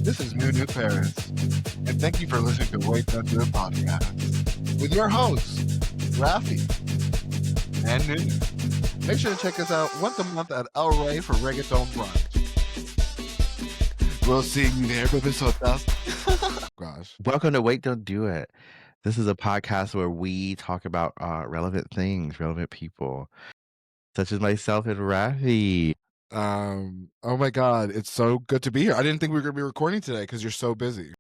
This is NuNu Paris, and thank you for listening to Wait Don't Do It podcast with your hosts, Raffi and NuNu. Make sure to check us out once a month at El Rey for Reggaeton Brunch. We'll see you there, bebesotas. Gosh. Welcome to Wait Don't Do It. This is a podcast where we talk about relevant things, relevant people, such as myself and Raffi. Oh my God, it's so good to be here. I didn't think we were going to be recording today because you're so busy.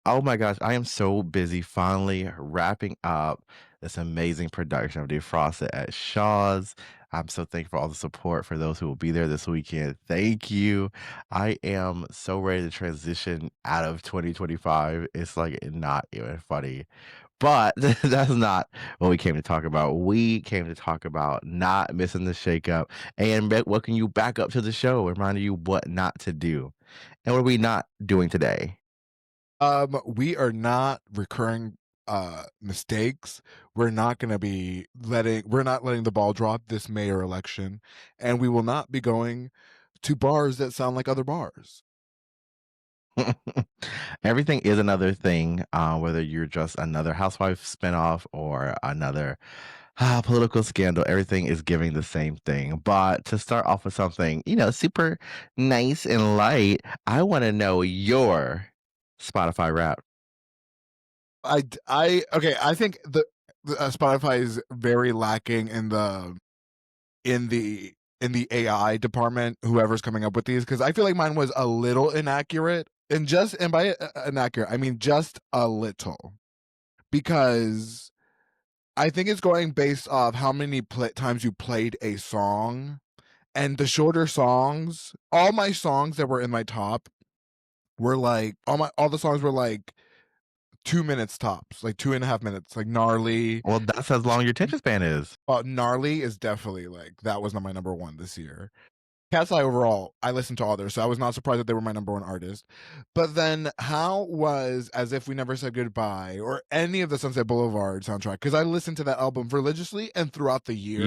Oh my gosh, I am so busy finally wrapping up this amazing production of Defrosted at Shaw's. I'm so thankful for all the support for those who will be there this weekend. Thank you. I am so ready to transition out of 2025. It's like not even funny. But that's not what we came to talk about. We came to talk about not missing the shakeup and welcoming you back up to the show, reminding you what not to do. And what are we not doing today? We are not recurring mistakes. We're not letting the ball drop this mayor election, and we will not be going to bars that sound like other bars. Everything is another thing, whether you're just another housewife spinoff or another political scandal. Everything is giving the same thing. But to start off with something, super nice and light, I want to know your Spotify rap. I think the Spotify is very lacking in the AI department, whoever's coming up with these, because I feel like mine was a little inaccurate, and by inaccurate I mean just a little, because I think it's going based off how many times you played a song, and the shorter songs, all my songs that were in my top were like all the songs were like 2 minutes tops, like 2.5 minutes, like Gnarly. Well, that's as long your attention span is. Gnarly is definitely like, that was not my number one this year. Cat's Eye overall, I listened to others, so I was not surprised that they were my number one artist. But then how was As If We Never Said Goodbye or any of the Sunset Boulevard soundtrack? Because I listened to that album religiously and throughout the year.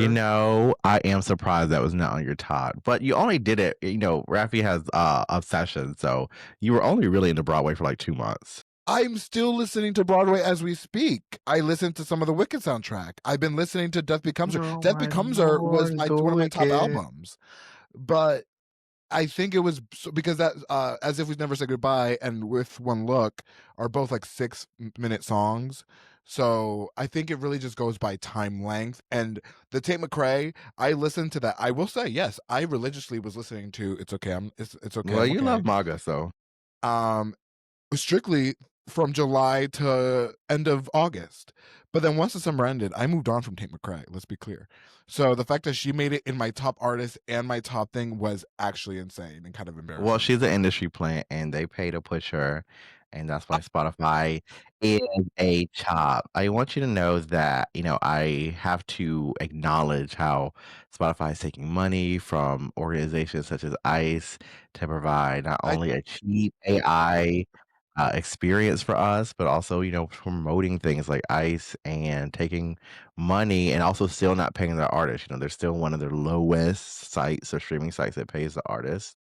I am surprised that was not on your top. But you only did it, Raffi has Obsession, so you were only really into Broadway for like 2 months. I'm still listening to Broadway as we speak. I listened to some of the Wicked soundtrack. I've been listening to Death Becomes Her. Death Becomes Her was one of my top albums. But I think it was because that As If We Never Said Goodbye and With One Look are both like 6-minute songs. So I think it really just goes by time length. And the Tate McRae, I listened to that. I will say, yes, I religiously was listening to It's Okay. It's okay. Well, you love MAGA, so. Strictly from July to end of August. But then once the summer ended, I moved on from Tate McRae, let's be clear. So the fact that she made it in my top artist and my top thing was actually insane and kind of embarrassing. Well, she's an industry plant and they pay to push her, and that's why Spotify is a chop. I want you to know that, I have to acknowledge how Spotify is taking money from organizations such as ICE to provide not only a cheap AI experience for us, but also, promoting things like ICE and taking money and also still not paying the artist. They're still one of their lowest sites or streaming sites that pays the artist.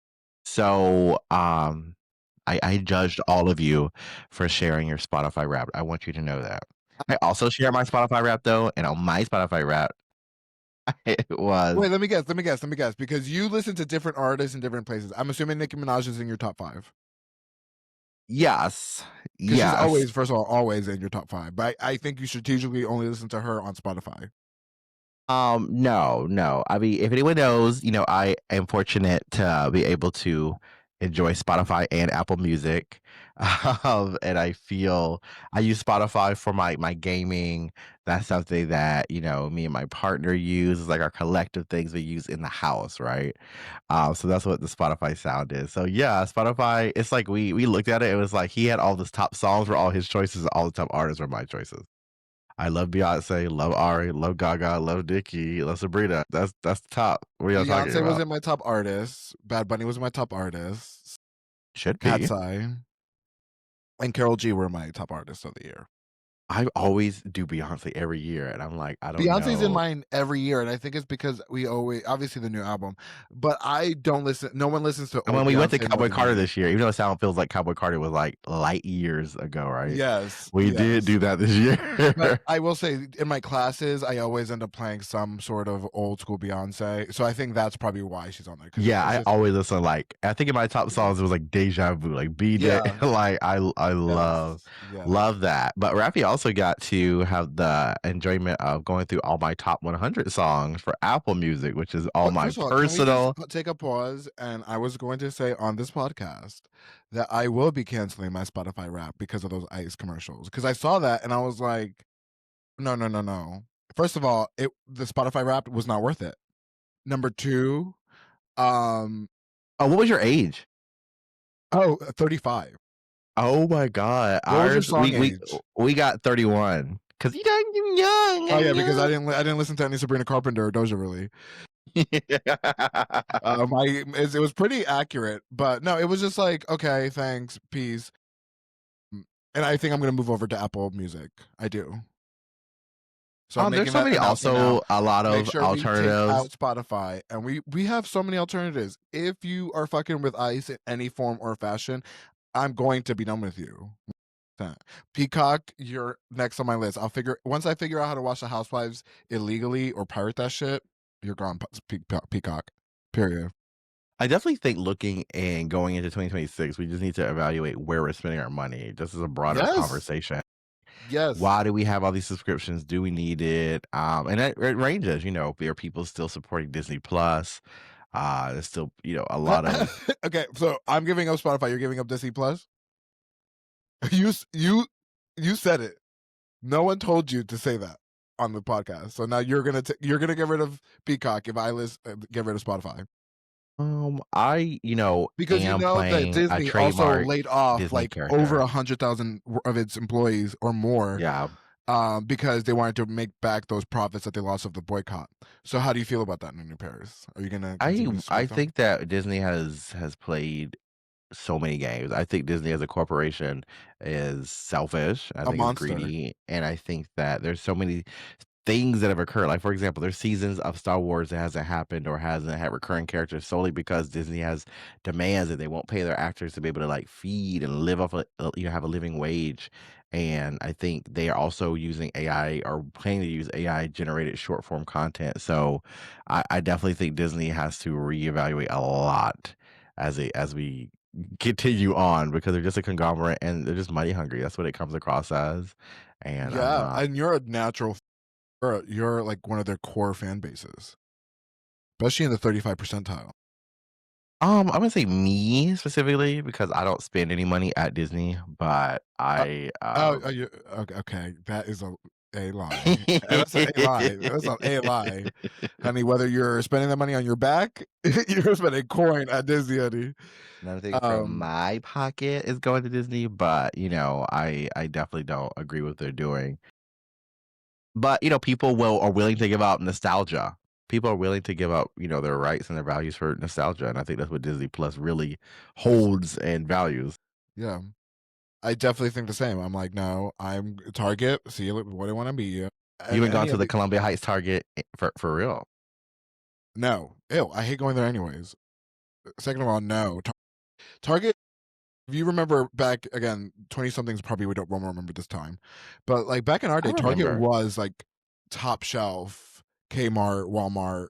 So I judged all of you for sharing your Spotify rap. I want you to know that. I also share my Spotify rap though, and on my Spotify rap, it was. Wait, let me guess, because you listen to different artists in different places. I'm assuming Nicki Minaj is in your top 5. Yes. She's always, first of all, always in your top 5. But I think you strategically only listen to her on Spotify. No. I mean, if anyone knows, I am fortunate to be able to enjoy Spotify and Apple Music. And I feel I use Spotify for my gaming. That's something that, me and my partner use. It's like our collective things we use in the house, right? So that's what the Spotify sound is. So yeah, Spotify, it's like we looked at it, it was like he had all the top songs were all his choices, all the top artists were my choices. I love Beyonce, love Ari, love Gaga, love Nicki, love Sabrina. That's the top. What are y'all talking Beyonce about? was in my top artist. Bad Bunny was my top artist. Should be. Cat's Eye and Karol G were my top artists of the year. I always do Beyonce every year, and I'm like, I don't Beyonce's in know. mine every year, and I think it's because we always obviously the new album, but I don't listen. No one listens to And old when we went to Beyonce more Cowboy than Carter me. this year, even though it sound feels like Cowboy Carter was like light years ago, right? Yes, We did yes. do that this But year. I will say, in my classes, I always end up playing some sort of old school Beyonce. So I think that's probably why she's on there. Because Yeah, it's I just always listen, like I think in my top songs it was like Deja Vu, like B-Day, yeah, like I love yes, yes. love that. But Raffi also got to have the enjoyment of going through all my top 100 songs for Apple Music, which is all my First of all, can we just personal. take a pause? And I was going to say on this podcast that I will be canceling my Spotify Rap because of those ICE commercials. Because I saw that and I was like, no, no, no, no. First of all, the Spotify Rap was not worth it. Number two, um, Oh, what was your age? 35. Oh my god. What was your Ours song age? we got 31. Cause you know you're young Oh and yeah, because young. I didn't listen to any Sabrina Carpenter or Doja really. It was pretty accurate, but no, it was just like, okay, thanks, peace. And I think I'm gonna move over to Apple Music. I do. So I'm There's making so that many announcement now. also a lot Make of sure we take alternatives. out Spotify, and we have so many alternatives. If you are fucking with ICE in any form or fashion, I'm going to be done with you. Peacock, you're next on my list. Once I figure out how to watch the Housewives illegally or pirate that shit, you're gone. Peacock. Period. I definitely think looking and going into 2026, we just need to evaluate where we're spending our money. This is a broader Yes. conversation. Yes. Why do we have all these subscriptions? Do we need it? And it ranges. You know, there are people still supporting Disney Plus. There's still, you know, a lot of. Okay, so I'm giving up Spotify. You're giving up Disney Plus. You said it. No one told you to say that on the podcast. So now you're gonna get rid of Peacock if I get rid of Spotify I because you am know that playing a Disney also trademark laid off Disney like over character. 100,000 of its employees or more Yeah, because they wanted to make back those profits that they lost of the boycott. So how do you feel about that, NuNu Paris? Are you gonna continue to I support them? think that Disney has played so many games. I think Disney as a corporation is selfish. I A think it's monster. greedy, and I think that there's so many things that have occurred. Like for example, there's seasons of Star Wars that hasn't happened or hasn't had recurring characters solely because Disney has demands that they won't pay their actors to be able to like feed and live off have a living wage. And I think they are also using AI or planning to use AI generated short form content. So I definitely think Disney has to reevaluate a lot as we continue on because they're just a conglomerate and they're just money hungry. That's what it comes across as. And I'm Yeah, not. and you're a natural. You're like one of their core fan bases, especially in the 35 percentile. I'm gonna say me specifically because I don't spend any money at Disney, but Uh, I okay, okay, that is a lie. That's a lie. That's not a lie, honey. Whether you're spending that money on your back, you're spending coin at Disney, honey. nothing from Um, my pocket is going to Disney, but I definitely don't agree with what they're doing. But people are willing to give up nostalgia. People are willing to give up, their rights and their values for nostalgia, and I think that's what Disney Plus really holds and values. yeah, I definitely think the same. I'm like, no, I'm Target. See you. What do I want to be you? You And even gone any to of the the Columbia Heights Target for real? no, ew, I hate going there anyways. Second of all, no, Target. If you remember back again, 20 somethings probably we won't remember this time, but like back in our I day, Target remember. was like top shelf. Kmart, Walmart,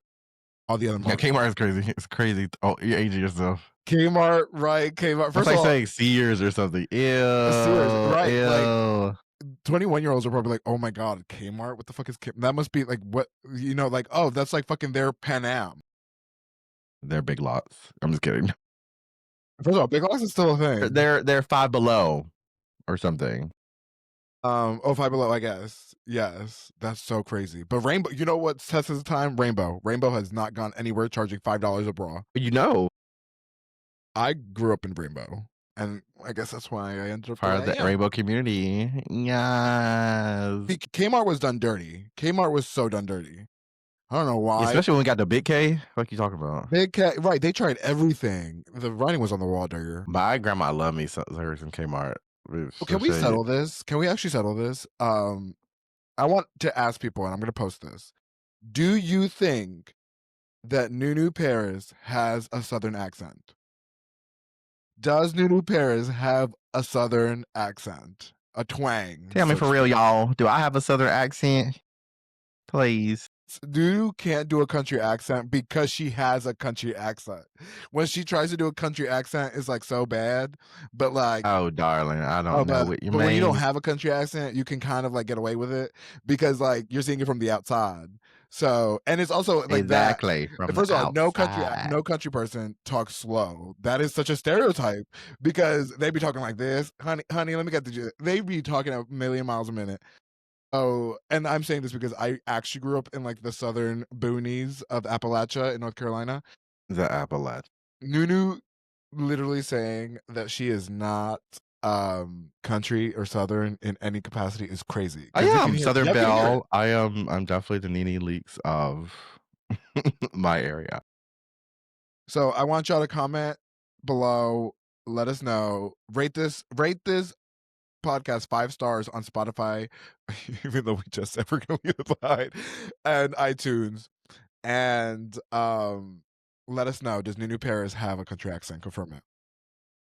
all the other Yeah, malls. Kmart is crazy. It's crazy. Oh, you're aging yourself. Kmart, right? Kmart. That's First of like all, saying Sears or something. Sears, Ew, right? Like ew. 21-year-olds are probably like, oh my god, Kmart. What the fuck is Kmart? That must be like what like oh, that's like fucking their Pan Am. They're big lots. I'm just kidding. First of all, Big Lots is still a thing. They're Five Below or something. Oh, Five Below, I guess. Yes, that's so crazy. But Rainbow, you know what test the time? Rainbow has not gone anywhere charging $5 a bra. You know, I grew up in Rainbow, and I guess that's why I ended up the part way of I the am. rainbow community. Yes. Kmart was done dirty. Kmart was so done dirty. I don't know why. Especially when we got the big K. What you talking about? Big Cat, right? They tried everything. The writing was on the wall, Digger. My grandma loved me her some Kmart. Can we settle this? Can we actually settle this? I want to ask people, and I'm going to post this. Do you think that NuNu Paris has a Southern accent? Does NuNu Paris have a Southern accent? A twang? Tell me for real, y'all. Do I have a Southern accent? Please. NuNu can't do a country accent because she has a country accent. When she tries to do a country accent, it's like so bad. But like, oh, darling, I don't know what you mean. But when you don't have a country accent, you can kind of like get away with it because like you're seeing it from the outside. So, and it's also like exactly that. from First the of all, outside. no country person talks slow. That is such a stereotype because they be talking like this, honey. Let me get the. They be talking a million miles a minute. Oh, and I'm saying this because I actually grew up in like the southern boonies of Appalachia in North Carolina. The Appalachia. NuNu literally saying that she is not country or southern in any capacity is crazy. I am Southern Belle. I'm definitely the Nene Leaks of my area. So I want y'all to comment below. Let us know. Rate this podcast 5 stars on Spotify, even though we just said we're gonna leave it behind, and iTunes. And let us know. Does NuNu Paris have a country accent? Confirm it.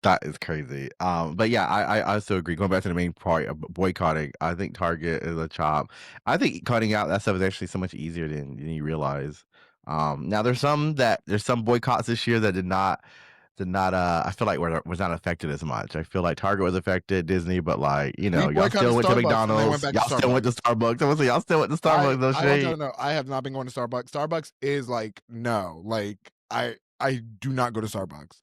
That is crazy. But yeah, I still agree. Going back to the main part of boycotting, I think Target is a chop. I think cutting out that stuff is actually so much easier than you realize. Now there's some boycotts this year that did not I feel like was not affected as much. I feel like Target was affected, Disney, but like, y'all still went to McDonald's, y'all still went to Starbucks. I was like, y'all still went to Starbucks, no shade. I want y'all to know, I have not been going to Starbucks. Starbucks is like, no, like I do not go to Starbucks.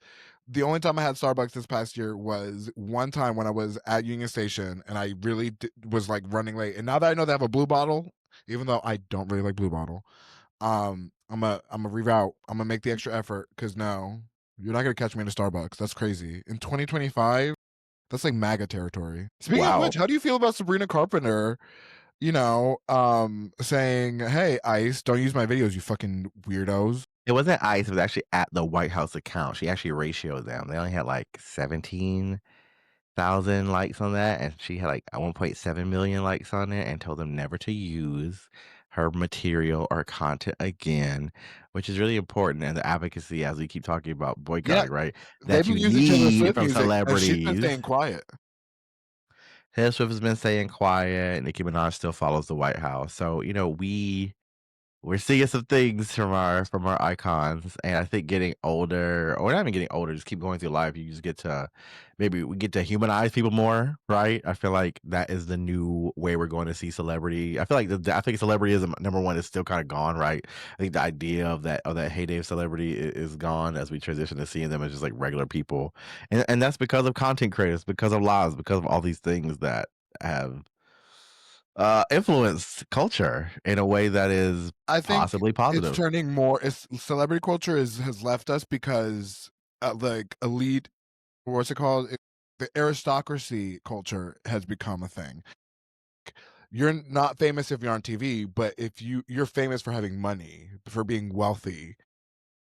The only time I had Starbucks this past year was one time when I was at Union Station and I really was like running late. And now that I know they have a blue bottle, even though I don't really like blue bottle, I'm a reroute. I'm gonna make the extra effort because no, you're not gonna catch me in a Starbucks. That's crazy. In 2025, that's like MAGA territory. Speaking of which, how do you feel about Sabrina Carpenter? Saying, "Hey, ICE, don't use my videos, you fucking weirdos." It wasn't ICE. It was actually at the White House account. She actually ratioed them. They only had like 17,000 likes on that, and she had like 1.7 million likes on it, and told them never to use her material or content again, which is really important. And the advocacy, as we keep talking about boycotting, right? That you need from celebrities. She's been staying quiet. Taylor Swift has been staying quiet. Nicki Minaj still follows the White House. So, we're seeing some things from our icons, and I think getting older, or not even getting older, just keep going through life. You just get to we get to humanize people more, right? I feel like that is the new way we're going to see celebrity. I feel like I think celebrityism number one is still kind of gone, right? I think the idea of that heyday of celebrity is gone as we transition to seeing them as just like regular people, and that's because of content creators, because of laws, because of all these things that have influenced culture in a way that is possibly positive. It's turning more. Celebrity culture has left us because like elite, what's it called? The aristocracy culture has become a thing. You're not famous if you're on TV, but if you're famous for having money, for being wealthy.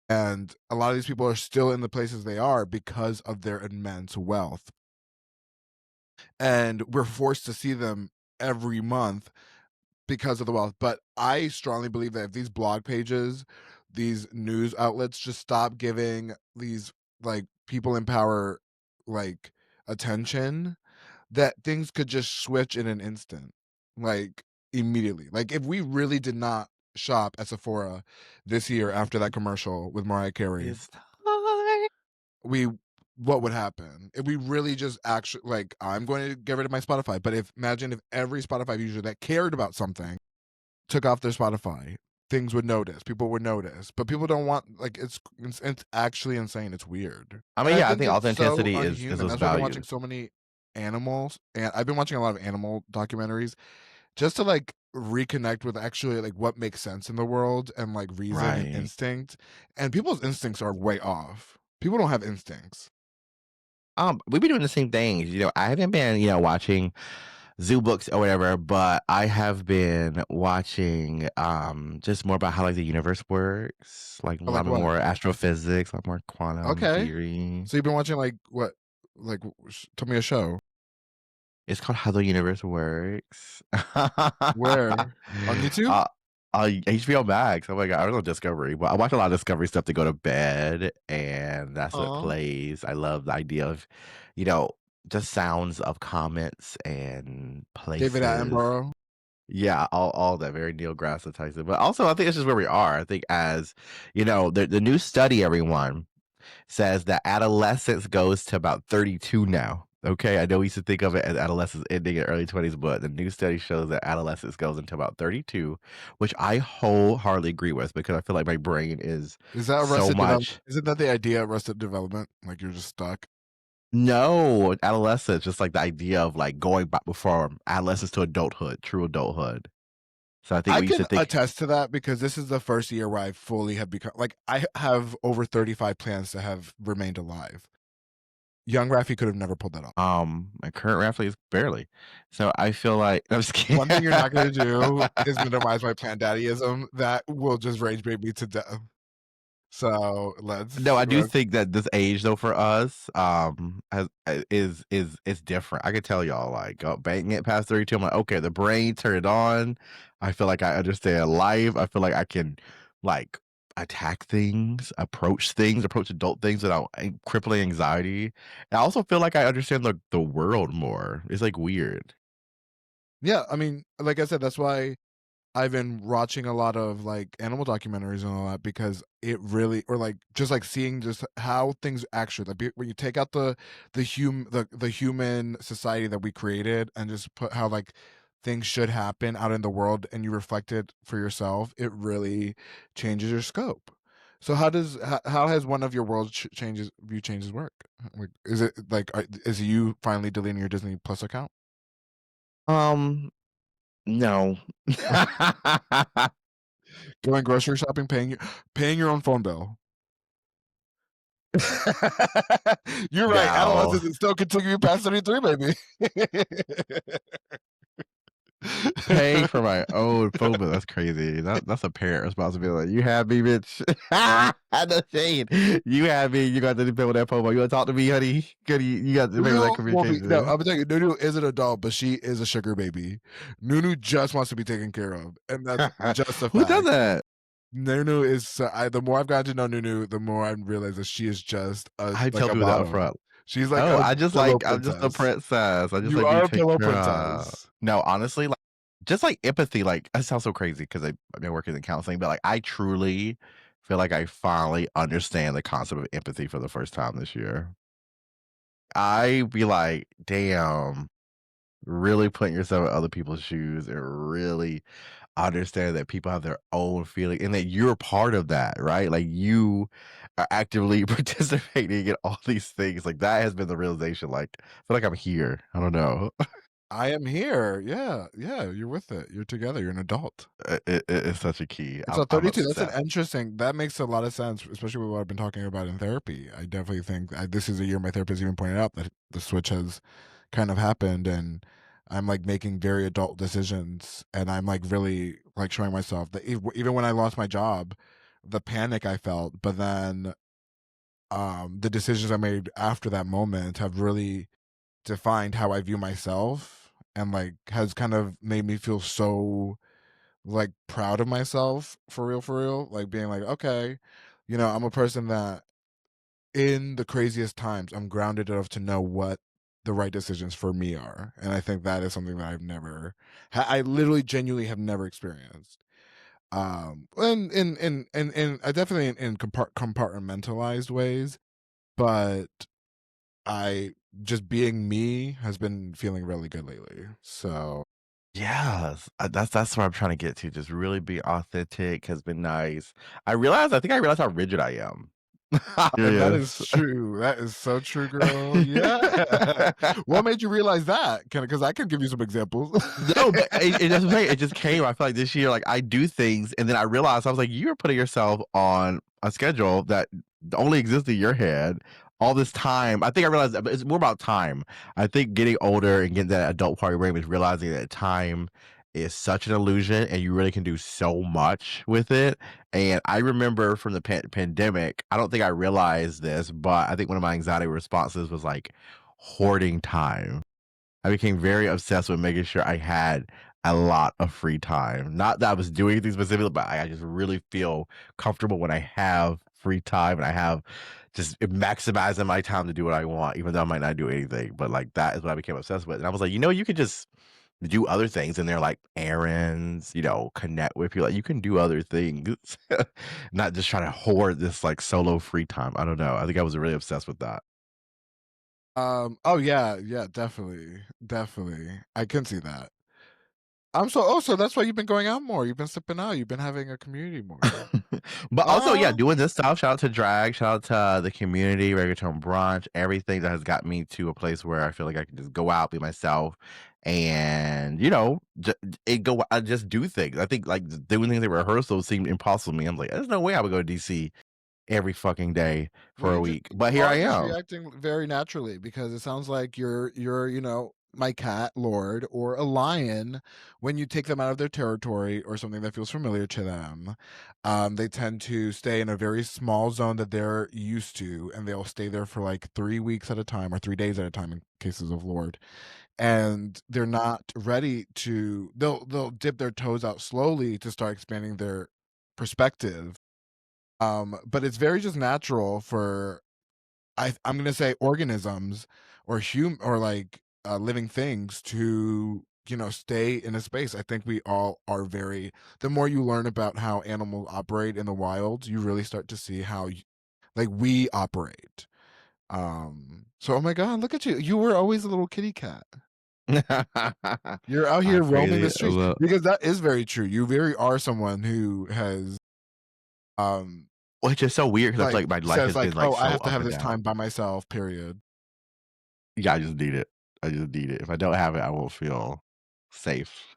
And a lot of these people are still in the places they are because of their immense wealth. And we're forced to see them every month because of the wealth. But I strongly believe that if these blog pages, these news outlets just stop giving these like people in power like attention, that things could just switch in an instant, like immediately. Like if we really did not shop at Sephora this year after that commercial with Mariah Carey, what would happen if we really just actually like, I'm going to get rid of my Spotify, but imagine if every Spotify user that cared about something took off their Spotify, things would notice. People would notice, but people don't want, like, it's actually insane. It's weird. I mean, I think authenticity is That's why I've been watching so many animals, and I've been watching a lot of animal documentaries just to like reconnect with actually like what makes sense in the world and like reason and instinct. And people's instincts are way off. People don't have instincts. We've been doing the same things. I haven't been, watching zoo books or whatever, but I have been watching just more about how like the universe works, like a lot more astrophysics, a lot more quantum theory. So you've been watching like what? Like, tell me a show. It's called How the Universe Works. Where? On YouTube? Uh, HBO Max. Oh my god, I don't know Discovery, but I watch a lot of Discovery stuff to go to bed, and that's what Aw. plays. I love the idea of, you know, just sounds of comments and David places. Attenborough. Yeah, all that very Neil deGrasse Tyson. But also, I think it's just where we are. I think as the new study, everyone says that adolescence goes to about 32 now. Okay, I know we used to think of it as adolescence ending in early 20s, but the new study shows that adolescence goes into about 32, which I wholeheartedly agree with because I feel like my brain is Is that so Arrested Development? much. Isn't that the idea of Arrested Development? Like you're just stuck. No, adolescence, just like the idea of like going back from adolescence to adulthood, true adulthood. So I think I we used to can think, attest to that because this is the first year where I fully have become like I have over 35 plans to have remained alive. Young Raffi could have never pulled that off. my current Raffi is barely. So I feel like I'm just kidding. One thing you're not going to do is minimize my plan daddyism. That will just rage bait me to death. So No, I do let's think that this age though for us, is different. I could tell y'all like banging it past 32. I'm like, okay, the brain turned on. I feel like I understand life. I feel like I can like attack things, approach adult things without crippling anxiety. And I also feel like I understand the world more. It's like weird. yeah, I mean, like I said, that's why I've been watching a lot of like animal documentaries and all that because it really, or like just like seeing just how things actually like when you take out the human society that we created and just put how like things should happen out in the world and you reflect it for yourself, it really changes your scope. So how has one of your world changes view changes work? Like, is it like is you finally deleting your Disney Plus account? Um, no. Going grocery shopping, paying your own phone bill. You're right. No. Adolescence is still continuing past 33, baby. Paying for my own phone bill, that's crazy. That's a parent responsibility. You have me, bitch. I know shade. You have me. You got to pay with that phone bill. You want to talk to me, honey? You got to pay with that NuNu will be no. communication. I'm telling you, NuNu is an adult, but she is a sugar baby. NuNu just wants to be taken care of, and that's just a Who does fact. that? NuNu is. The more I've gotten to know NuNu, the more I realize that she is just I like tell a people that up bottom. front. She's like Oh, a pillow I'm just a princess. princess. I just You like being are a taken pillow care of. princess. No, honestly, like just like empathy, like that sounds so crazy because I've been working in counseling, but like I truly feel like I finally understand the concept of empathy for the first time this year. I be like, damn, really putting yourself in other people's shoes and really understand that people have their own feeling and that you're part of that, right? Like you are actively participating in all these things. Like that has been the realization. Like I feel like I'm here. I don't know. I am here. Yeah, yeah, you're with it. You're together. You're an adult. It's such a key. So I'm 32, that's an obsessed. interesting. That makes a lot of sense, especially with what I've been talking about in therapy. I definitely think this is a year my therapist even pointed out that the switch has kind of happened, and I'm like making very adult decisions, and I'm like really like showing myself that even when I lost my job, the panic I felt, but then the decisions I made after that moment have really defined how I view myself, and like has kind of made me feel so like proud of myself for real, like being like, okay, I'm a person that in the craziest times I'm grounded enough to know what the right decisions for me are, and I think that is something that I've never I literally genuinely have never experienced. And in I definitely in compartmentalized ways, but I just being me has been feeling really good lately. So Yes, that's what I'm trying to get to. Just really be authentic has been nice. I think I realized how rigid I am. that is Serious. true. That is so true, girl. Yeah. What made you realize that? Because I can give you some examples. No, but it doesn't say it just came. I feel like this year, like I do things, and then I realized I was like, you're putting yourself on a schedule that only exists in your head all this time. I think I realized that it's more about time. I think getting older and getting that adult part of your brain is realizing that time is such an illusion, and you really can do so much with it. And I remember from the pandemic, I don't think I realized this, but I think one of my anxiety responses was like hoarding time. I became very obsessed with making sure I had a lot of free time. Not that I was doing anything specific, but I just really feel comfortable when I have free time and I have just maximizing my time to do what I want, even though I might not do anything. But like that is what I became obsessed with. And I was like, you could just do other things and they're like errands, connect with people. Like you can do other things, not just try to hoard this like solo free time. I don't know. I think I was really obsessed with that. Oh yeah, yeah, definitely, definitely. I can see that. So that's why you've been going out more. You've been stepping out. You've been having a community more. But also, yeah, Um, doing this stuff. Shout out to drag. Shout out to the community, reggaeton brunch, everything that has got me to a place where I feel like I can just go out, be myself, and I just do things. I think like doing things at rehearsals seemed impossible to me. I'm like, there's no way I would go to DC every fucking day well, for a week. But you here I are just am. reacting very naturally because it sounds like you're my cat lord or a lion when you take them out of their territory or something that feels familiar to them. They tend to stay in a very small zone that they're used to, and they'll stay there for like 3 weeks at a time or 3 days at a time in cases of Lord. And they're not ready to. They'll dip their toes out slowly to start expanding their perspective. But it's very just natural for I'm gonna say organisms or like living things to stay in a space. I think we all are very. The more you learn about how animals operate in the wild, you really start to see how like we operate. So oh my god, look at you! You were always a little kitty cat. You're out I here roaming the appreciate it a streets little. because that is very true. You very are someone who has um Which is so weird because I feel like like my life says has like, been like oh, I so have to up have and this down. time by myself. Period. Yeah, I just need it. I just need it. If I don't have it, I won't feel safe.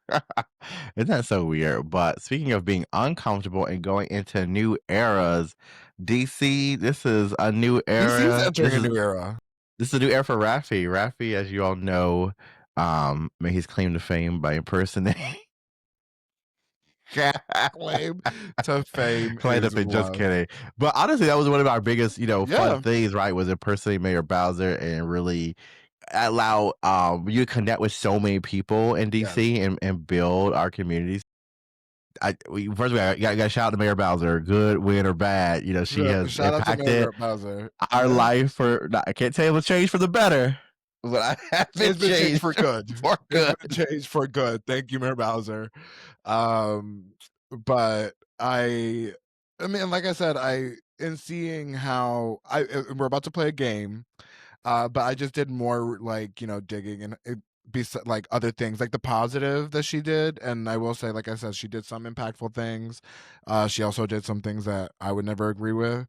Isn't that so weird? But speaking of being uncomfortable and going into new eras, DC, this is a new DC's era. entering a new era. This is a new era for Raffi. Raffi, as you all know, made his claim to fame by impersonating. Claim to fame Claim to is fame, just wild. kidding. But honestly, that was one of our biggest, fun Yeah, things, right? Was impersonating Mayor Bowser and really allow you to connect with so many people in yes. DC and build our communities. First of all, I got to shout out to Mayor Bowser, good, win or bad. She Yeah, has shout out to impacted Mayor Bowser. our Yeah, life for. I can't tell you it's changed for the better, but I have been it's been changed for changed good. for It's good. been changed for good. Thank you, Mayor Bowser. Um, but I mean, like I said, in seeing how we're about to play a game. But I just did more like digging and it be like other things like the positive that she did. And I will say, like I said, she did some impactful things. She also did some things that I would never agree with.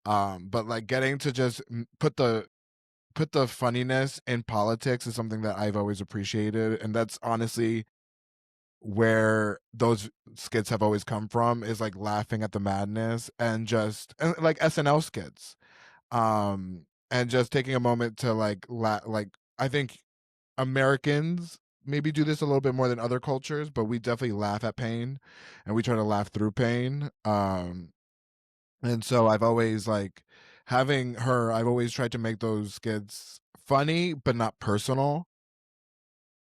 But like getting to just put the funniness in politics is something that I've always appreciated, and that's honestly where those skits have always come from, is like laughing at the madness and like SNL skits, and just taking a moment to like I think Americans maybe do this a little bit more than other cultures, but we definitely laugh at pain and we try to laugh through pain. And so I've always like having her, I've always tried to make those skits funny but not personal.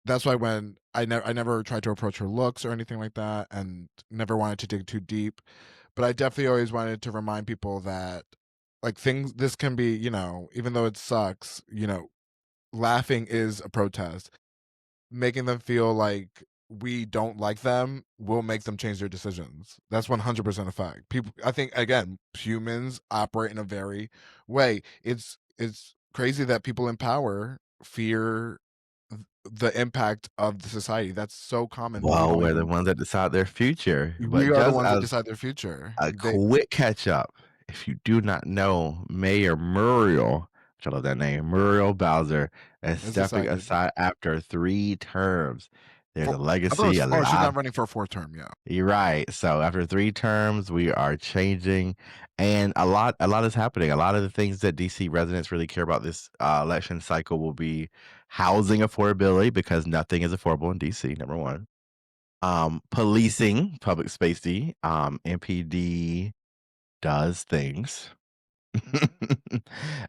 That's why when I never tried to approach her looks or anything like that, and never wanted to dig too deep, but I definitely always wanted to remind people that like things this can be, even though it sucks, laughing is a protest. Making them feel like we don't like them will make them change their decisions. That's 100% a fact. People, I think, again, humans operate in a very way. It's crazy that people in power fear the impact of the society. That's so common that we Well, don't we're the even. ones that decide their future. We But are the just ones that as decide their future. a They quick catch up, if you do not know, Mayor Muriel, which I love that name, Muriel Bowser, is has stepping decided. aside after 3 terms. There's For, a I thought it legacy, was, a oh, she's lot. not running for a fourth term. Yeah, You're right. So after 3 terms, we are changing, and a lot is happening. A lot of the things that DC residents really care about this election cycle will be housing affordability because nothing is affordable in DC. Number one, policing, public safety, MPD does things.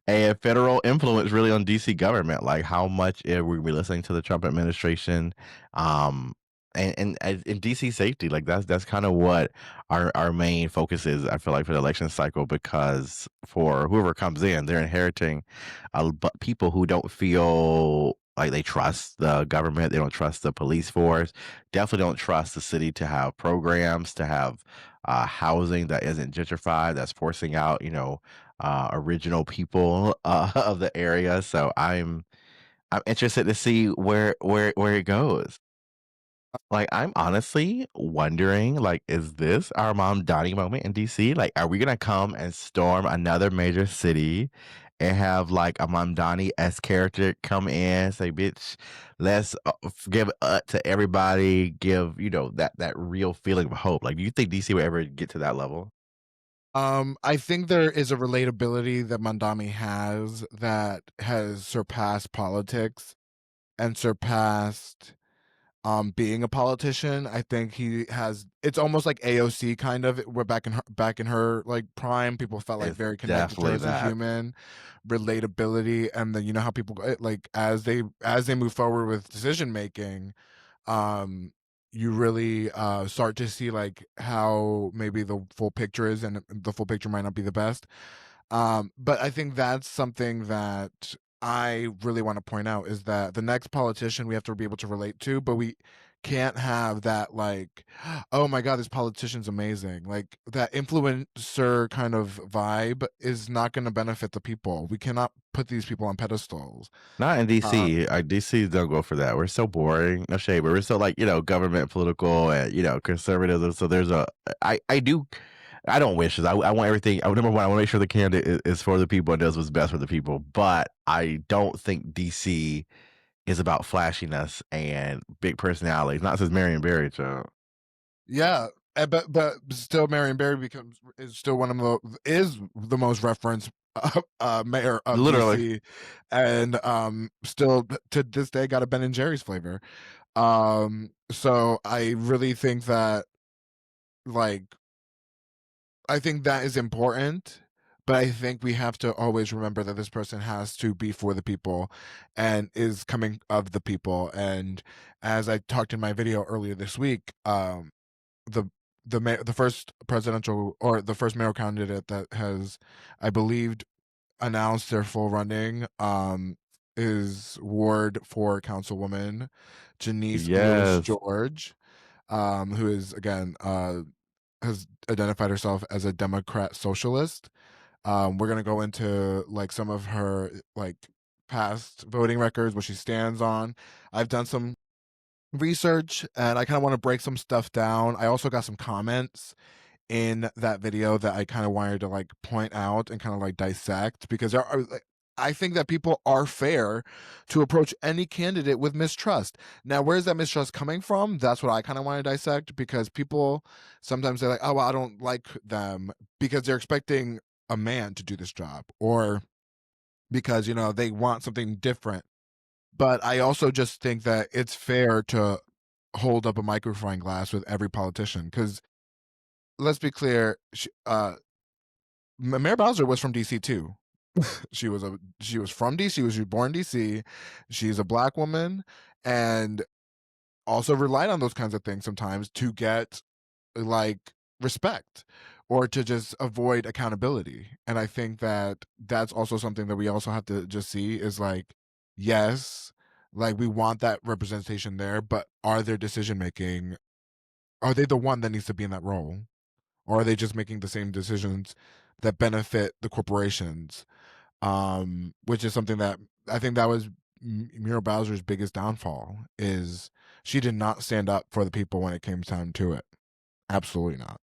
And federal influence really on DC government, like how much are we listening to the Trump administration, um, and DC safety, like that's kind of what our main focus is. I feel like for the election cycle, because for whoever comes in, they're inheriting people who don't feel like they trust the government. They don't trust the police force. Definitely don't trust the city to have programs, to have housing that isn't gentrified, that's forcing out, original people of the area. So I'm interested to see where it goes. Like, I'm honestly wondering, like, is this our Mom Donnie moment in DC? Like, are we gonna come and storm another major city and have like a Mom Donnie S character come in, say, "Bitch, let's give to everybody, give that real feeling of hope." Like, do you think DC will ever get to that level? I think there is a relatability that Mandami has that has surpassed politics and surpassed being a politician. I think he has, it's almost like AOC kind of. We're back in her like prime. People felt like It's very connected to her definitely as a that. human, relatability, and then you know how people like as they move forward with decision making, um you really start to see like how maybe the full picture is, and the full picture might not be the best. But I think that's something that I really want to point out, is that the next politician we have to be able to relate to, but we can't have that like, oh my god, this politician's amazing. Like that influencer kind of vibe is not going to benefit the people. We cannot put these people on pedestals. Not in Um, DC. DC don't go for that. We're so boring. No shade, but we're so like, government, political, and conservatism. So there's I do I don't wish this. I want everything. Number one, I want to make sure the candidate is for the people and does what's best for the people. But I don't think DC is about flashiness and big personalities. Not since Marion Barry, child. Yeah, but still, Marion Barry is still one of the most referenced mayor of Literally. DC, and still to this day got a Ben and Jerry's flavor. So I really think that, like, I think that is important. But I think we have to always remember that this person has to be for the people and is coming of the people. And as I talked in my video earlier this week, the the first presidential, or the first mayoral candidate that has, I believed, announced their full running, is Ward 4 Councilwoman Janeese Lewis Yes. George, who is again has identified herself as a Democrat socialist. We're gonna go into like some of her like past voting records, what she stands on. I've done some research and I kind of want to break some stuff down. I also got some comments in that video that I kind of wanted to like point out and kind of like dissect, because there are like, I think that people are fair to approach any candidate with mistrust. Now, where's that mistrust coming from? That's what I kind of want to dissect, because people sometimes they're like, oh, well, I don't like them because they're expecting a man to do this job, or because, they want something different. But I also just think that it's fair to hold up a microphone glass with every politician, because let's be clear, Mayor Bowser was from DC too. She was from DC. She was born in DC. She's a black woman, and also relied on those kinds of things sometimes to get like respect, or to just avoid accountability. And I think that that's also something that we also have to just see is like, yes, like we want that representation there, but are their decision making, are they the one that needs to be in that role? Or are they just making the same decisions that benefit the corporations? Which is something that I think that was Muriel Bowser's biggest downfall, is she did not stand up for the people when it came time to it. Absolutely not.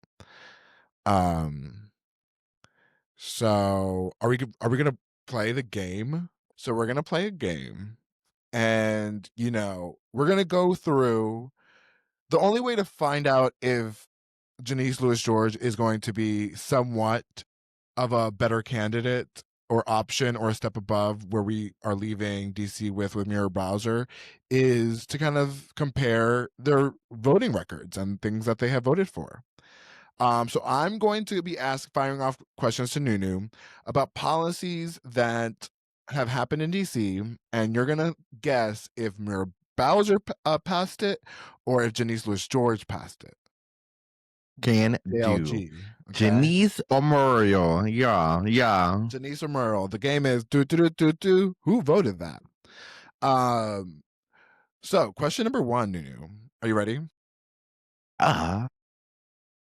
Um, so are we gonna play the game? So we're gonna play a game, and we're gonna go through. The only way to find out if Janeese Lewis George is going to be somewhat of a better candidate or option, or a step above where we are leaving DC with Muriel Bowser, is to kind of compare their voting records and things that they have voted for. So I'm going to be firing off questions to NuNu about policies that have happened in DC, and you're gonna guess if Mayor Bowser passed it or if Janeese Lewis George passed it. Can do. JLG. Okay. Janeese or Muriel. Yeah. Janeese or Merle. The game is do. Who voted that? So question number 1, NuNu. Are you ready?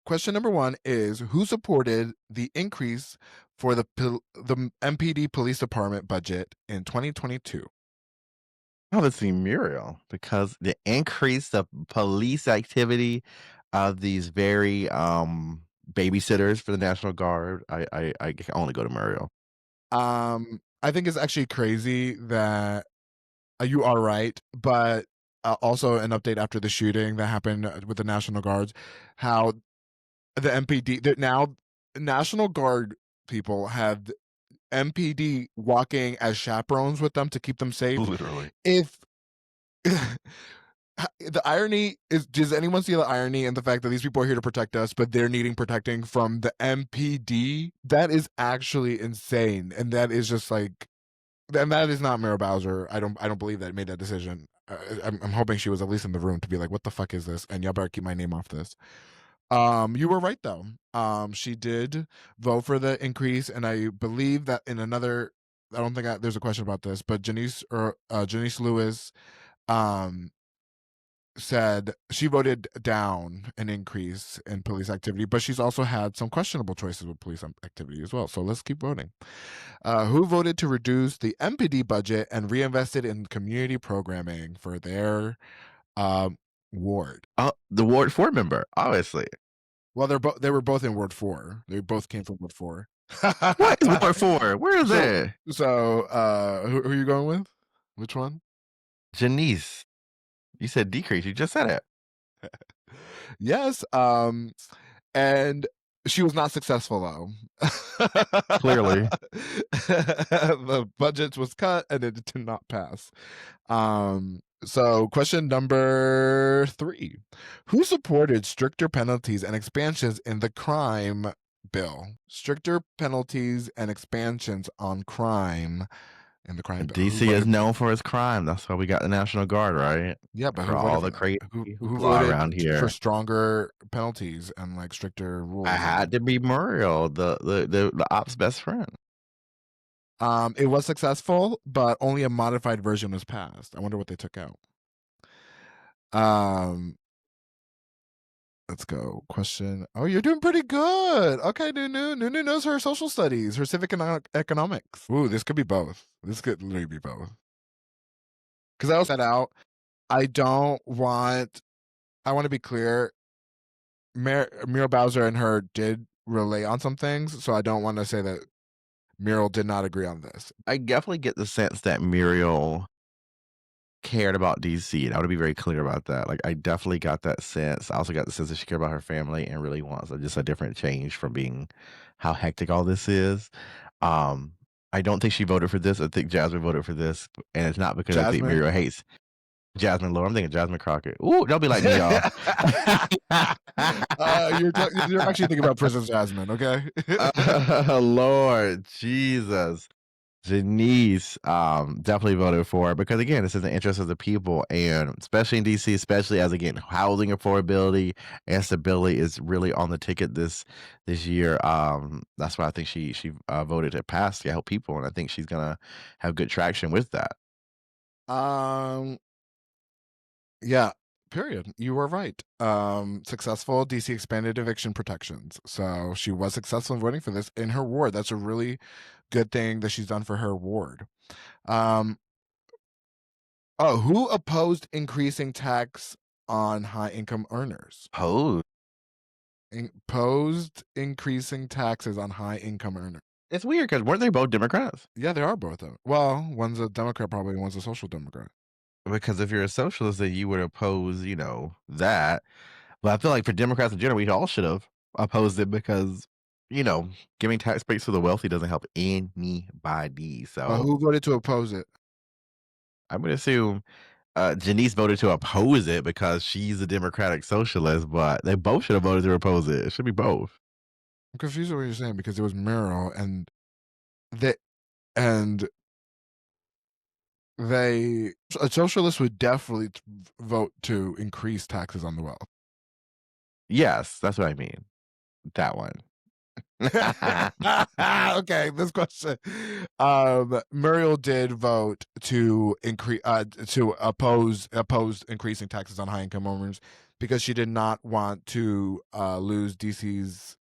Question number 1 is who supported the increase for the MPD police department budget in 2022? Let's see, Muriel, because the increase of police activity of these very babysitters for the National Guard, I can only go to Muriel. I think it's actually crazy that you are right, but also an update after the shooting that happened with the National Guards, how the MPD that now National Guard people have MPD walking as chaperones with them to keep them safe. Literally. If the irony is, does anyone see the irony in the fact that these people are here to protect us, but they're needing protecting from the MPD? That is actually insane, and that is just like, and that is not Mayor Bowser. I don't believe that made that decision. I'm hoping she was at least in the room to be like, "What the fuck is this?" And y'all better keep my name off this. You were right though. She did vote for the increase, and I believe that in another. I don't think there's a question about this, but Janeese Lewis, said she voted down an increase in police activity, but she's also had some questionable choices with police activity as well. So let's keep voting. Who voted to reduce the MPD budget and reinvested in community programming for their ward? The Ward 4 member, obviously. Well, they were both in Ward 4. They both came from Ward 4. What is Ward 4? Where is that? So, who are you going with? Which one? Janeese. You said decrease. You just said it. Yes. And she was not successful though. Clearly. The budget was cut and it did not pass. So question number 3. Who supported stricter penalties and expansions in the crime bill? Stricter penalties and expansions on crime in the crime bill. DC is known for its crime. That's why we got the National Guard, right? Yeah, but for all the crazy who voted around here for stronger penalties and like stricter rules? I had to be Muriel, the op's best friend. It was successful, but only a modified version was passed. I wonder what they took out. Let's go. Question. Oh, you're doing pretty good. Okay, NuNu. NuNu knows her social studies, her civic and economics. Ooh, this could be both. This could literally be both. Because I also said out, I want to be clear. Muriel Bowser and her did relate on some things, so I don't want to say that Muriel did not agree on this. I definitely get the sense that Muriel cared about DC, and I want to be very clear about that. Like, I definitely got that sense. I also got the sense that she cared about her family and really wants just a different change from being how hectic all this is. I don't think she voted for this. I think Jasmine voted for this, and it's not because I think Muriel hates Jasmine Lowe. I'm thinking Jasmine Crockett. Ooh, don't be like me, y'all. You're actually thinking about Princess Jasmine, okay? Lord Jesus. Janeese definitely voted for it because again, this is the interest of the people, and especially in DC, especially as again housing affordability and stability is really on the ticket this year. That's why I think she voted to pass to help people, and I think she's gonna have good traction with that. Yeah. Period. You were right. Successful DC expanded eviction protections. So she was successful in voting for this in her ward. That's a really good thing that she's done for her ward. Who opposed increasing tax on high income earners? Opposed increasing taxes on high income earners. It's weird because weren't they both Democrats? Yeah, they are both. Well, one's a Democrat, probably one's a social democrat. Because if you're a socialist, then you would oppose, that. But I feel like for Democrats in general, we all should have opposed it because, giving tax breaks to the wealthy doesn't help anybody. So who voted to oppose it? I would assume Janeese voted to oppose it because she's a Democratic socialist, but they both should have voted to oppose it. It should be both. I'm confused with what you're saying because it was Merrill and a socialist would definitely vote to increase taxes on the wealth. Yes, that's what I mean. That one. Okay, this question. Muriel did vote to increase to oppose increasing taxes on high income earners because she did not want to lose DC's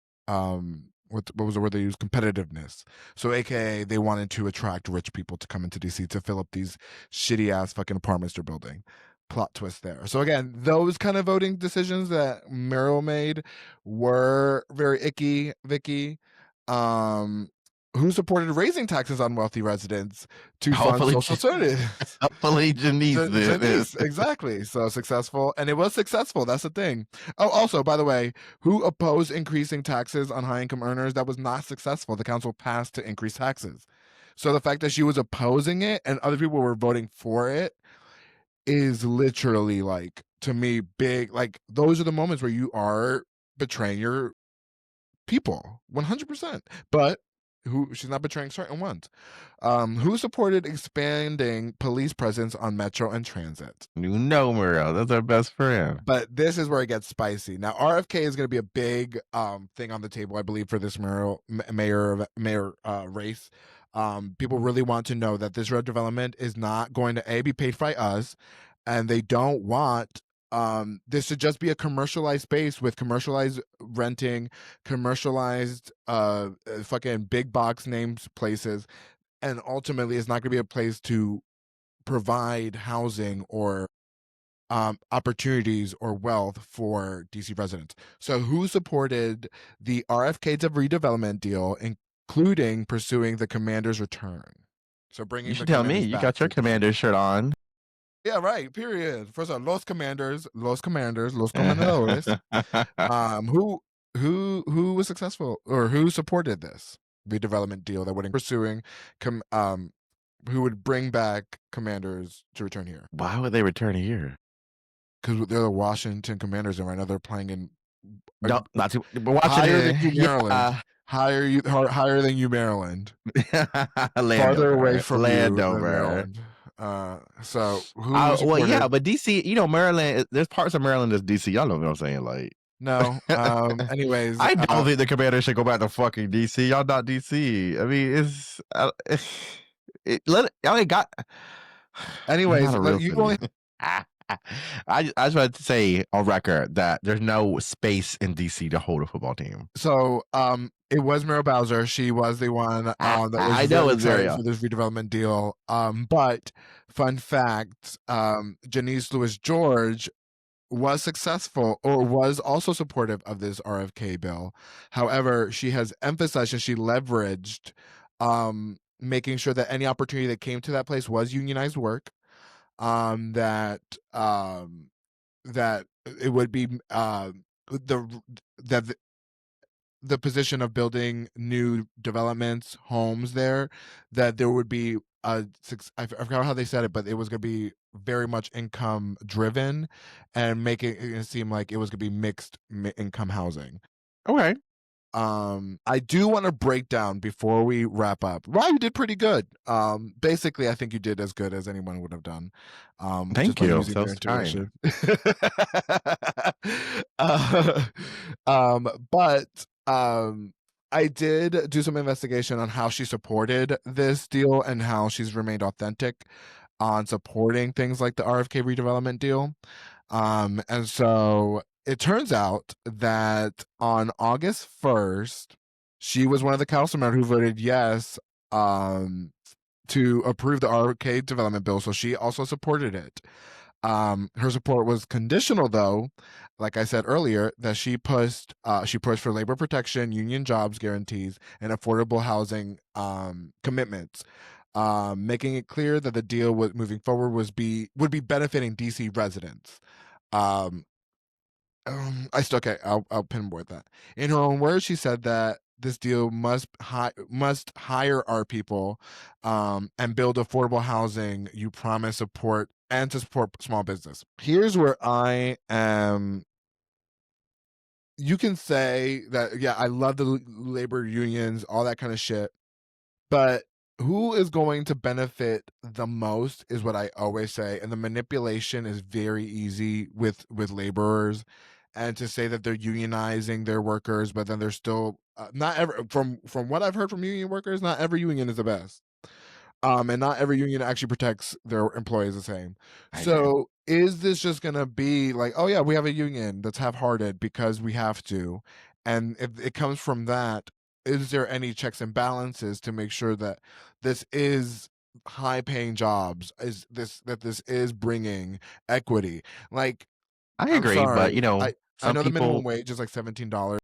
what was the word they used, competitiveness. So aka they wanted to attract rich people to come into DC to fill up these shitty ass fucking apartments they're building. Plot twist there. So again, those kind of voting decisions that Muriel made were very icky, Vicky. Who supported raising taxes on wealthy residents to fund Hopefully, social services? hopefully Janeese did this. Janeese, exactly. So successful, and it was successful. That's the thing. Oh, also, by the way, who opposed increasing taxes on high-income earners? That was not successful. The council passed to increase taxes. So the fact that she was opposing it and other people were voting for it is literally, like, to me, big. Like, those are the moments where you are betraying your people 100%, but she's not betraying certain ones. Who supported expanding police presence on metro and transit? No, Muriel, that's our best friend. But this is where it gets spicy. Now RFK is going to be a big thing on the table, I believe, for this mayor race. People really want to know that this road development is not going to be paid by us, and they don't want this should just be a commercialized space with commercialized renting, commercialized fucking big box names places, and ultimately it's not going to be a place to provide housing or opportunities or wealth for DC residents. So who supported the RFK's of redevelopment deal, including pursuing the commander's return? So bringing You should the tell me. commanders You back got your to commander shirt on. Yeah, right. Period. First of all, los commanders, los comandadores. Who was successful or who supported this redevelopment deal that would pursuing who would bring back commanders to return here? Why would they return here? Because they're the Washington Commanders, and right now they're playing in No, not too. But higher than Washington, you, Maryland. yeah. Higher than you, Maryland. Farther away from you than Maryland. So who supported? Well, yeah, but DC, Maryland. There's parts of Maryland that's DC. Y'all know what I'm saying, like. No. Anyways, I don't think the commander should go back to fucking DC. Y'all not DC. I mean, y'all ain't got. Anyways, you only. I just wanted to say on record that there's no space in DC to hold a football team. So it was Muriel Bowser. She was the one that was very excited for this redevelopment deal. But fun fact, Janeese Lewis George was successful or was also supportive of this RFK bill. However, she has emphasized and she leveraged making sure that any opportunity that came to that place was unionized work. That it would be the position of building new developments, homes there, that there would be I forgot how they said it, but it was going to be very much income driven and making it seem like it was going to be mixed income housing. Okay. I do want to break down before we wrap up. Well, you did pretty good. Basically, I think you did as good as anyone would have done. Thank you. So kind. But I did do some investigation on how she supported this deal and how she's remained authentic on supporting things like the RFK redevelopment deal. And so it turns out that on August 1st, she was one of the councilmen who voted yes to approve the RFK development bill. So she also supported it. Her support was conditional, though, like I said earlier, that she pushed for labor protection, union jobs guarantees, and affordable housing commitments, making it clear that the deal moving forward would be benefiting DC residents. I'll pinboard that. In her own words, she said that this deal must hire our people and build affordable housing you promise support and to support small business. Here's where I am. You can say that, yeah, I love the labor unions, all that kind of shit. But who is going to benefit the most is what I always say, and the manipulation is very easy with laborers, and to say that they're unionizing their workers, but then they're still not ever from what I've heard from union workers, not every union is the best. And not every union actually protects their employees the same. I agree. So is this just gonna be like, oh yeah, we have a union that's half-hearted because we have to, and if it comes from that, is there any checks and balances to make sure that this is high-paying jobs? Is this is bringing equity? Like, I I'm agree, but, sorry, you know, I some know the minimum people wage is like $17.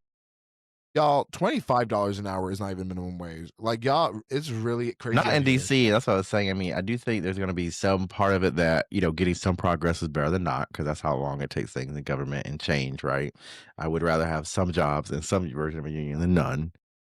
Y'all, $25 an hour is not even minimum wage. Like, y'all, it's really crazy not out in here. DC, that's what I was saying. I mean, I do think there's gonna be some part of it that, you know, getting some progress is better than not, because that's how long it takes things in government and change, right? I would rather have some jobs and some version of a union than none.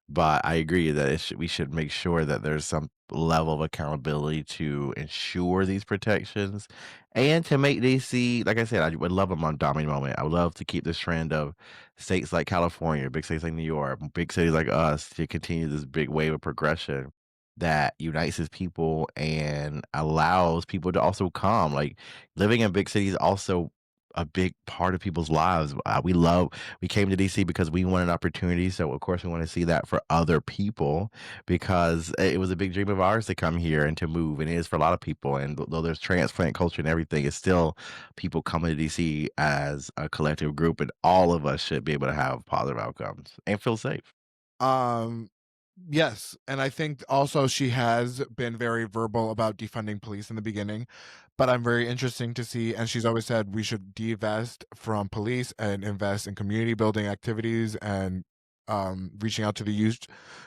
But I agree that we should make sure that there's some level of accountability to ensure these protections and to make DC, like I said, I would love a Mondami moment. I would love to keep this trend of states like California, big cities like New York, big cities like us to continue this big wave of progression that unites its people and allows people to also come. Like living in big cities also a big part of people's lives. We came to DC because we wanted opportunity. So of course we want to see that for other people because it was a big dream of ours to come here and to move, and it is for a lot of people. And though there's transplant culture and everything, it's still people coming to DC as a collective group, and all of us should be able to have positive outcomes and feel safe. Um, yes, and I think also she has been very verbal about defunding police in the beginning, but I'm very interesting to see, and she's always said we should divest from police and invest in community building activities and reaching out to the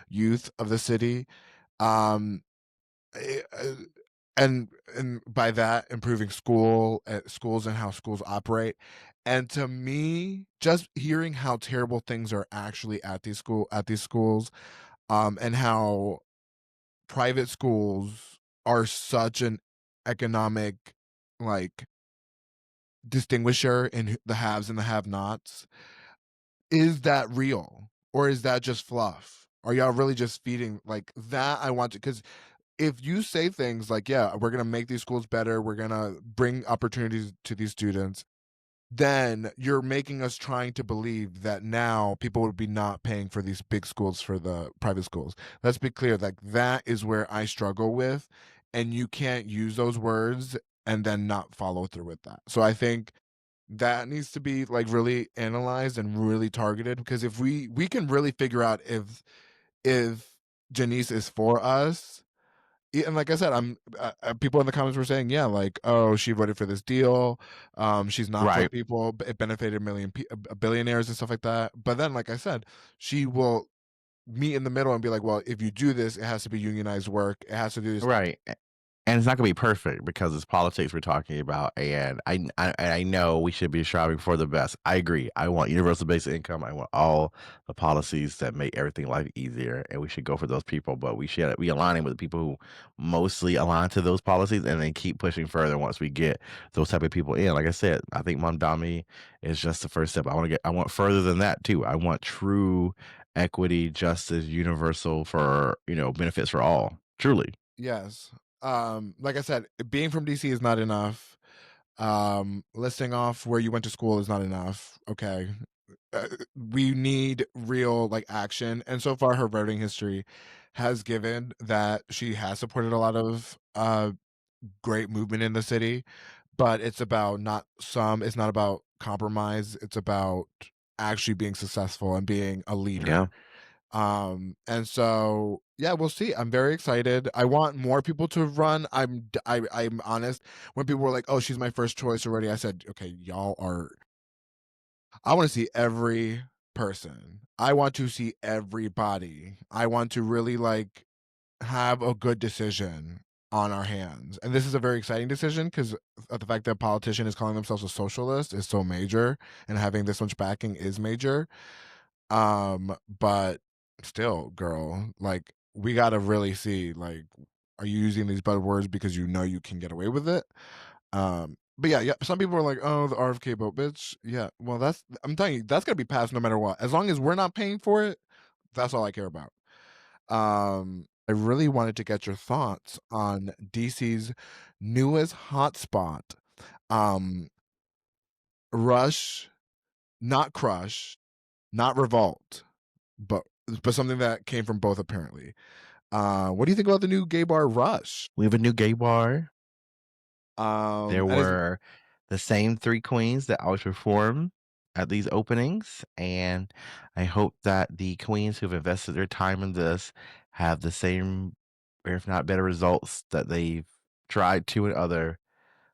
youth of the city. Um, eh, uh, and by that improving schools and how schools operate. And to me, just hearing how terrible things are actually at these schools, and how private schools are such an economic, like, distinguisher in the haves and the have-nots. Is that real, or is that just fluff? Are y'all really just feeding like that? I want to, because if you say things like, yeah, we're going to make these schools better, we're going to bring opportunities to these students, then you're making us trying to believe that now people would be not paying for these big schools for the private schools. Let's be clear, like that is where I struggle with, and you can't use those words and then not follow through with that. So I think that needs to be like really analyzed and really targeted, because if we can really figure out if Janice is for us. And like I said, people in the comments were saying, yeah, like, oh, she voted for this deal. She's not for Right. people. It benefited billionaires and stuff like that. But then, like I said, she will meet in the middle and be like, well, if you do this, it has to be unionized work. It has to do this. Right. And it's not gonna be perfect because it's politics we're talking about, and I know we should be striving for the best. I agree. I want universal basic income. I want all the policies that make everything life easier, and we should go for those people. But we should be aligning with the people who mostly align to those policies, and then keep pushing further once we get those type of people in. Like I said, I think Mamdani is just the first step. I want further than that too. I want true equity, justice, universal for benefits for all. Truly. Yes. Like I said, being from DC is not enough. Listing off where you went to school is not enough. Okay. We need real like action. And so far, her voting history has given that she has supported a lot of great movement in the city, but it's not about compromise. It's about actually being successful and being a leader. Yeah. And so yeah, we'll see. I'm very excited. I want more people to run. I'm honest. When people were like, "Oh, she's my first choice already," I said, "Okay, y'all are." I want to see every person. I want to see everybody. I want to really like have a good decision on our hands. And this is a very exciting decision because the fact that a politician is calling themselves a socialist is so major, and having this much backing is major. But still, girl, like we gotta really see, like, are you using these buzzwords because you know you can get away with it? But yeah, some people are like, oh, the RFK boat, bitch. Yeah, well, I'm telling you, that's gonna be passed no matter what. As long as we're not paying for it, that's all I care about. I really wanted to get your thoughts on DC's newest hotspot. Rush, not Crush, not Revolt, but something that came from both apparently. What do you think about the new gay bar Rush? We have a new gay bar. There And is were the same 3 queens that always perform at these openings, and I hope that the queens who've invested their time in this have the same, or if not better results that they've tried to in other,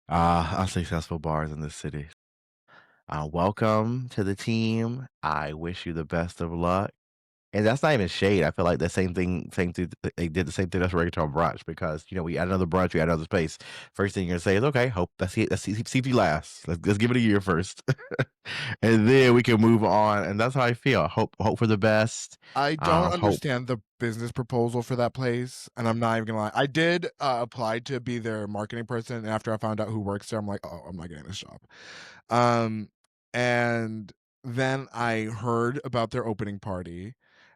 unsuccessful bars in this city. Welcome to the team. I wish you the best of luck. And that's not even shade. I feel like the same thing they did the same thing that's reggaeton brunch because, we add another brunch, we add another space. First thing you're gonna say is, okay, hope let's see if you last. Let's give it a year first. And then we can move on. And that's how I feel. Hope for the best. I don't Hope understand the business proposal for that place, and I'm not even gonna lie. I did apply to be their marketing person, and after I found out who works there, I'm like, oh, I'm not getting this job. And then I heard about their opening party,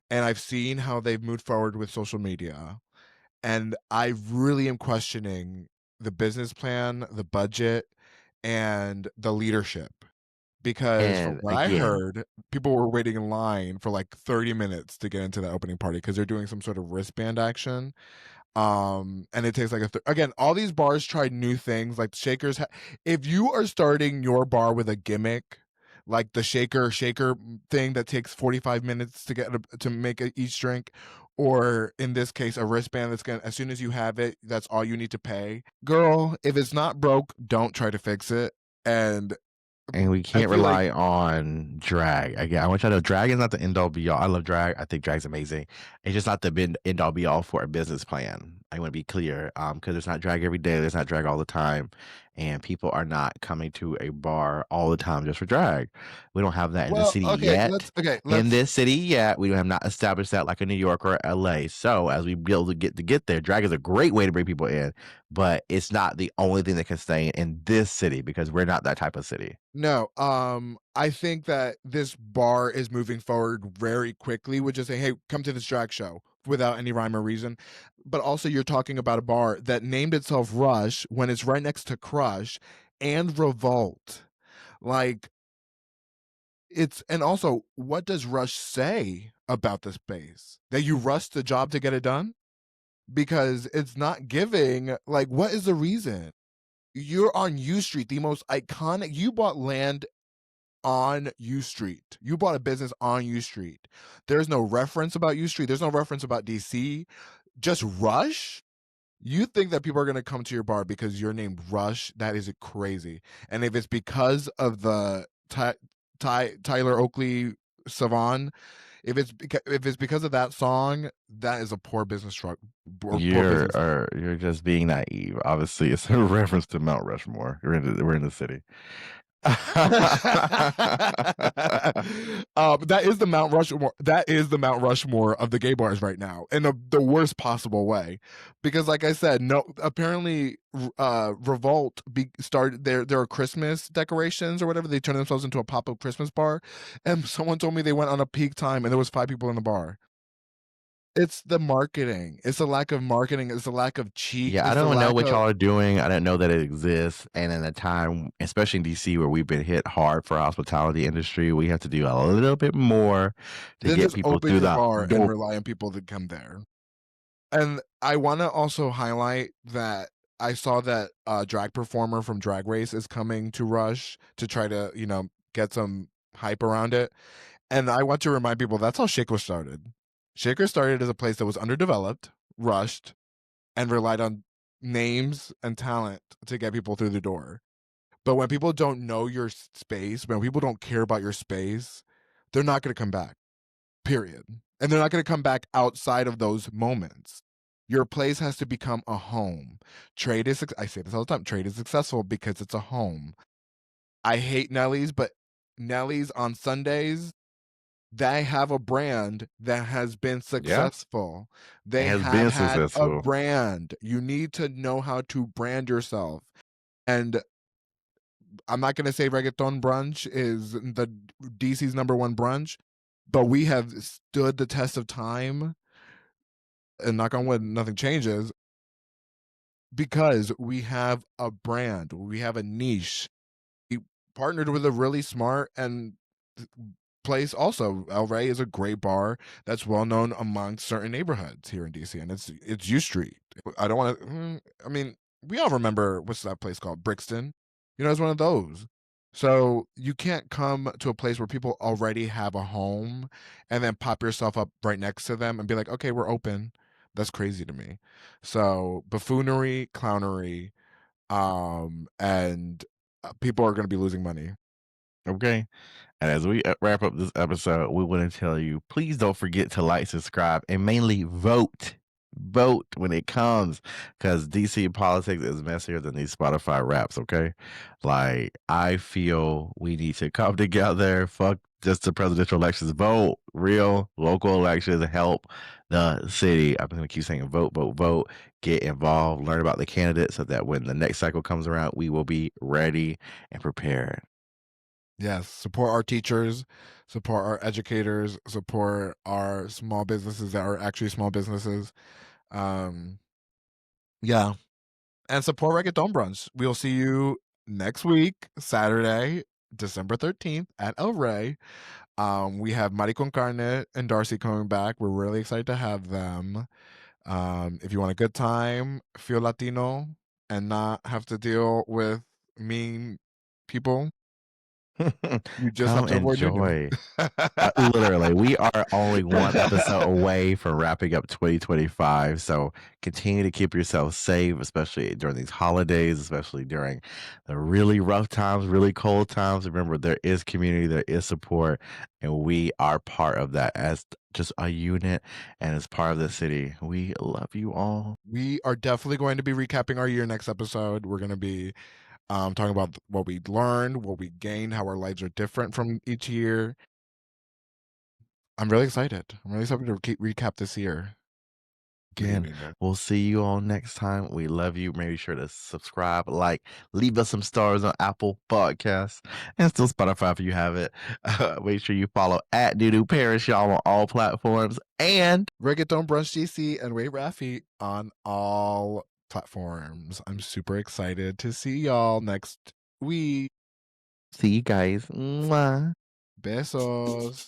and I've seen how they've moved forward with social media, and I really am questioning the business plan, the budget, and the leadership. Because from and what I again, heard, people were waiting in line for like 30 minutes to get into the opening party because they're doing some sort of wristband action. And it takes like again, all these bars try new things. Like Shakers, if you are starting your bar with a gimmick, like the shaker thing that takes 45 minutes to get to make each drink, or in this case, a wristband that's gonna, as soon as you have it, that's all you need to pay. Girl, if it's not broke, don't try to fix it. And and we I can't feel like rely on drag. Again, I want you to know drag is not the end all be all. I love drag. I think drag's amazing. It's just not the end all be all for a business plan. I want to be clear, because there's not drag every day. There's not drag all the time, and people are not coming to a bar all the time just for drag. We don't have that in the well, city okay, yet. let's In this city yet, we have not established that like in New York or LA. So as we build to get there, drag is a great way to bring people in, but it's not the only thing that can stay in this city because we're not that type of city. No, I think that this bar is moving forward very quickly with just saying, "Hey, come to this drag show," without any rhyme or reason. But also, you're talking about a bar that named itself Rush when it's right next to Crush and Revolt. Like, and also, what does Rush say about the space? That you rushed the job to get it done? Because it's not giving, like, what is the reason? You're on U Street, the most iconic. You bought land on U Street. You bought a business on U Street. There's no reference about U Street. There's no reference about DC. Just Rush? You think that people are going to come to your bar because you're named Rush? That is crazy. And if it's because of the Tyler Oakley Savon, if it's because of that song, that is a poor business poor business. You're just being naive. Obviously, it's a reference to Mount Rushmore. We're in the city. But that is the Mount Rushmore. That is the Mount Rushmore of the gay bars right now, in the worst possible way. Because, like I said, no. Apparently, Revolt started their Christmas decorations or whatever. They turned themselves into a pop-up Christmas bar, and someone told me they went on a peak time and there was 5 people in the bar. It's the marketing. It's the lack of marketing. It's the lack of cheek. Yeah, I It's the don't know lack what of. y'all are doing. I didn't know that it exists. And in a time, especially in DC, where we've been hit hard for hospitality industry, we have to do a little bit more to Then get just people open through your the bar and door. rely on people to come there. And I want to also highlight that I saw that a drag performer from Drag Race is coming to Rush to try to, get some hype around it. And I want to remind people that's how Shaker started. Shaker started as a place that was underdeveloped, rushed, and relied on names and talent to get people through the door. But when people don't know your space, when people don't care about your space, they're not going to come back, period. And they're not going to come back outside of those moments. Your place has to become a home. I say this all the time, trade is successful because it's a home. I hate Nelly's, but Nelly's on Sundays, they have a brand that has been Yeah, successful. it They has have been had a successful. brand. You need to know how to brand yourself. And I'm not gonna say reggaeton brunch is the DC's #1 brunch, but we have stood the test of time, and knock on wood, nothing changes, because we have a brand, we have a niche. We partnered with a really smart and place also. El Rey is a great bar that's well known among certain neighborhoods here in DC, and it's U Street. I don't want to. I mean, we all remember what's that place called, Brixton. It's one of those. So you can't come to a place where people already have a home and then pop yourself up right next to them and be like, okay, we're open. That's crazy to me. So buffoonery, clownery, and people are going to be losing money. Okay. And as we wrap up this episode, we want to tell you, please don't forget to like, subscribe, and mainly vote. Vote when it comes, because DC politics is messier than these Spotify raps, okay? Like, I feel we need to come together. Fuck just the presidential elections. Vote. Real local elections help the city. I'm going to keep saying vote, vote, vote. Get involved. Learn about the candidates so that when the next cycle comes around, we will be ready and prepared. Yes, support our teachers, support our educators, support our small businesses that are actually small businesses. Um, yeah, and support Reggaeton Brunch. We'll see you next week, Saturday, December 13th at El Rey. We have Mari Con Carne and Darcy coming back. We're really excited to have them. If you want a good time, feel Latino, and not have to deal with mean people, you just have Come to avoid NuNu. enjoy. Literally, we are only one episode away from wrapping up 2025. So continue to keep yourself safe, especially during these holidays, especially during the really rough times, really cold times. Remember, there is community, there is support, and we are part of that as just a unit and as part of the city. We love you all. We are definitely going to be recapping our year next episode. We're going to be talking about what we learned, what we gained, how our lives are different from each year. I'm really excited. I'm really excited to recap this year. Again, we'll see you all next time. We love you. Make sure to subscribe, like, leave us some stars on Apple Podcasts and still Spotify if you have it. Make sure you follow at NuNu Paris, y'all, on all platforms, and Reggaeton Brunch GC and Wait Raffi on all platforms. I'm super excited to see y'all next week. see you guys. Mwah. Besos.